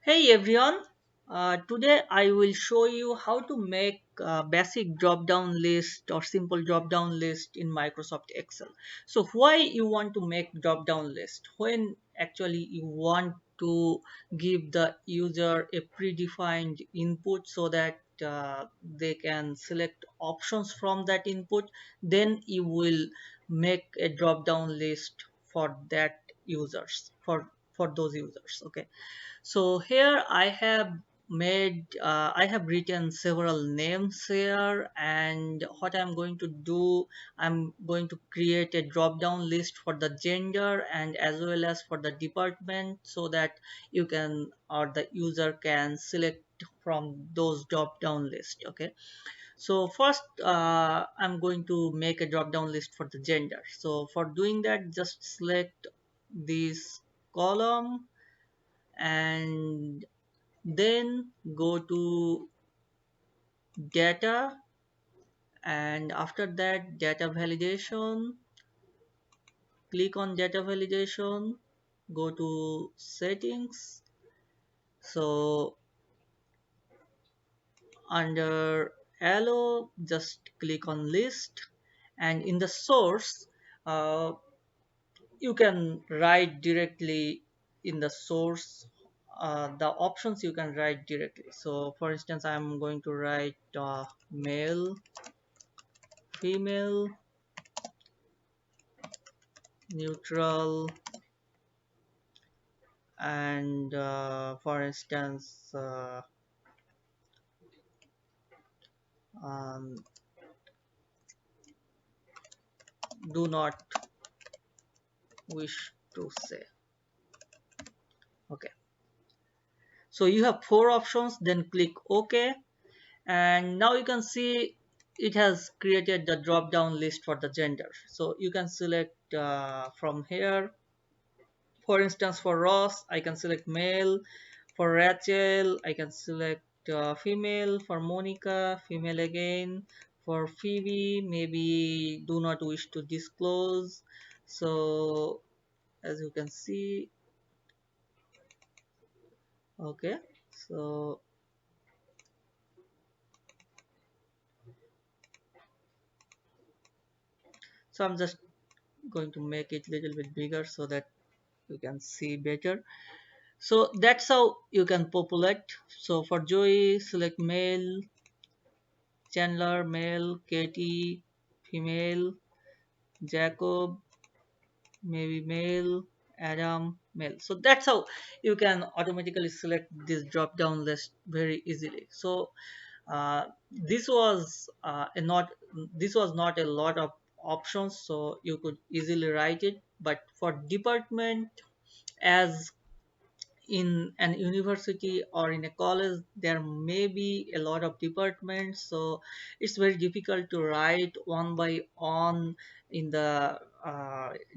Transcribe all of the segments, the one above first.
Hey everyone, today I will show you how to make a basic drop down list or simple drop down list in Microsoft Excel. So why you want to make drop down list when actually you want to give the user a predefined input so that they can select options from that input, then you will make a drop down list for that users for those users. Okay, so here I have written several names here, and what I'm going to do, I'm going to create a drop down list for the gender and as well as for the department so that you can or the user can select from those drop down list. Okay, so first I'm going to make a drop down list for the gender. So for doing that, just select this column and then go to data, and after that data validation, click on data validation, go to settings. So under allo, just click on list, and in the source, uh, you can write directly in the source the options you can write directly. So for instance, I'm going to write male, female, neutral, and for instance um, do not wish to say. Okay, so you have four options, then click OK, and now you can see it has created the drop down list for the gender. So you can select from here. For instance, for Ross I can select male, for Rachel I can select female, for Monica female again, for Phoebe maybe do not wish to disclose. So as you can see, okay, so I'm just going to make it a little bit bigger so that you can see better. So that's how you can populate. So for Joey, select male, Chandler male, Katie female, Jacob maybe male, Adam male. So that's how you can automatically select this drop down list very easily. So this was not a lot of options, so you could easily write it. But for department, as in an university or in a college there may be a lot of departments, so it's very difficult to write one by one in the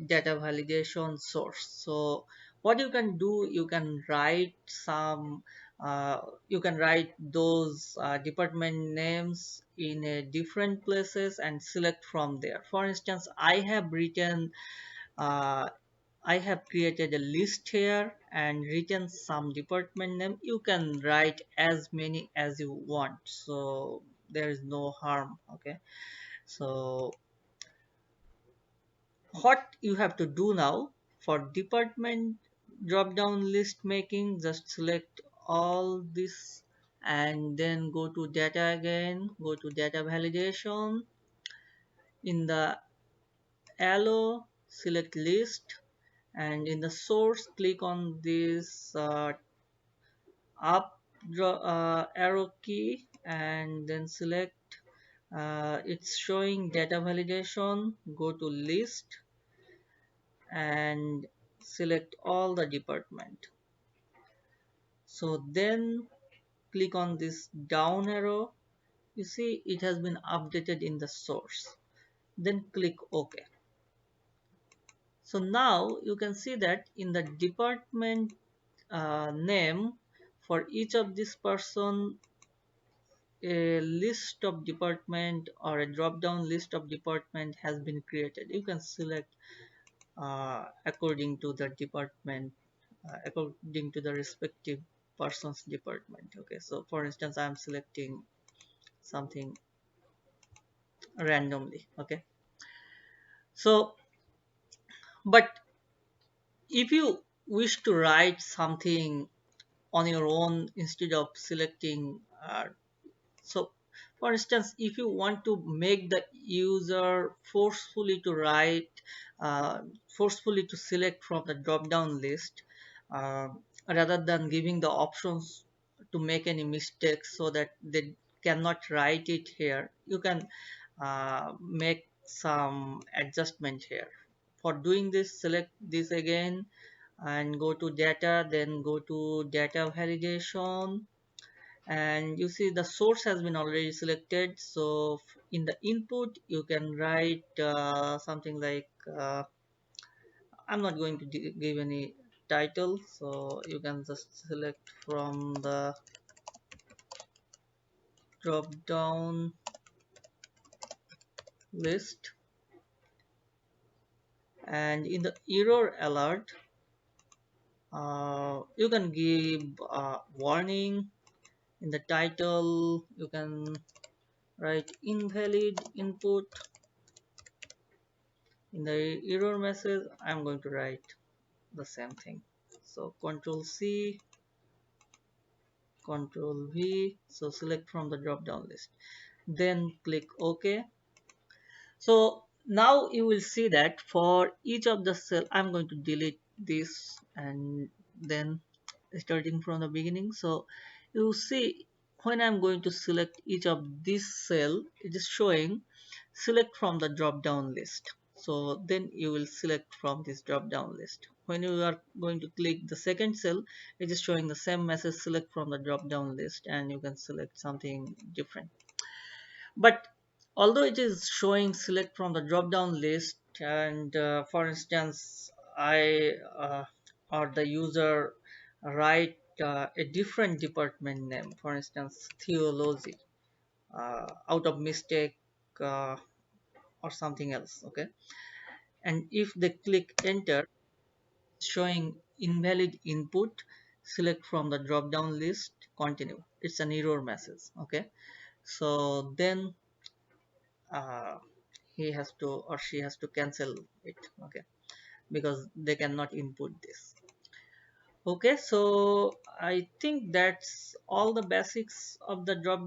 data validation source. So what you can do, you can write some you can write those department names in different places and select from there. For instance, uh, I have created a list here and written some department name. You can write as many as you want, so there is no harm. Okay, so what you have to do now for department drop down list making, just select all this and then go to data again, go to data validation. In the allo, select list, and in the source click on this up arrow key and then select it's showing data validation. Go to list and select all the department. So then click on this down arrow. You see it has been updated in the source. Then click OK. So now you can see that in the department name, for each of this person, a list of department or a drop down list of department has been created. You can select according to the department, according to the respective person's department. Okay, so for instance, I'm selecting something randomly. Okay, so but if you wish to write something on your own instead of selecting so for instance, if you want to make the user forcefully to write uh, forcefully to select from the drop down list, uh, rather than giving the options to make any mistakes so that they cannot write it here, you can make some adjustment here. For doing this, select this again and go to data, then go to data validation, and you see the source has been already selected. So in the input you can write something like I'm not going to give any title, so you can just select from the drop down list, and in the error alert you can give warning. In the title you can write invalid input. In the error message I'm going to write the same thing. So Control C, Control V. So select from the drop down list. Then click OK. So now you will see that for each of the cell, I'm going to delete this and then starting from the beginning. So you see when I'm going to select each of this cell, it is showing select from the drop down list. So then you will select from this drop down list. When you are going to click the second cell, it is showing the same message, select from the drop down list, and you can select something different. But although it is showing select from the drop down list, and for instance I or the user write a different department name, for instance theology, out of mistake, uh, or something else. Okay, and if they click enter, showing invalid input, select from the drop down list, continue, it's an error message. Okay, so then uh, he has to or she has to cancel it. Okay, because they cannot input this. Okay, so I think that's all the basics of the drop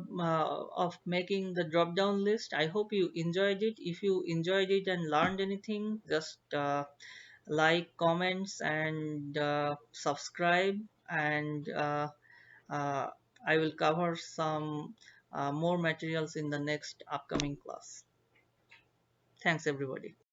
of making the drop down list. I hope you enjoyed it. If you enjoyed it and learned anything, just like, comments, and subscribe, and uh, I will cover some more materials in the next upcoming class. Thanks everybody.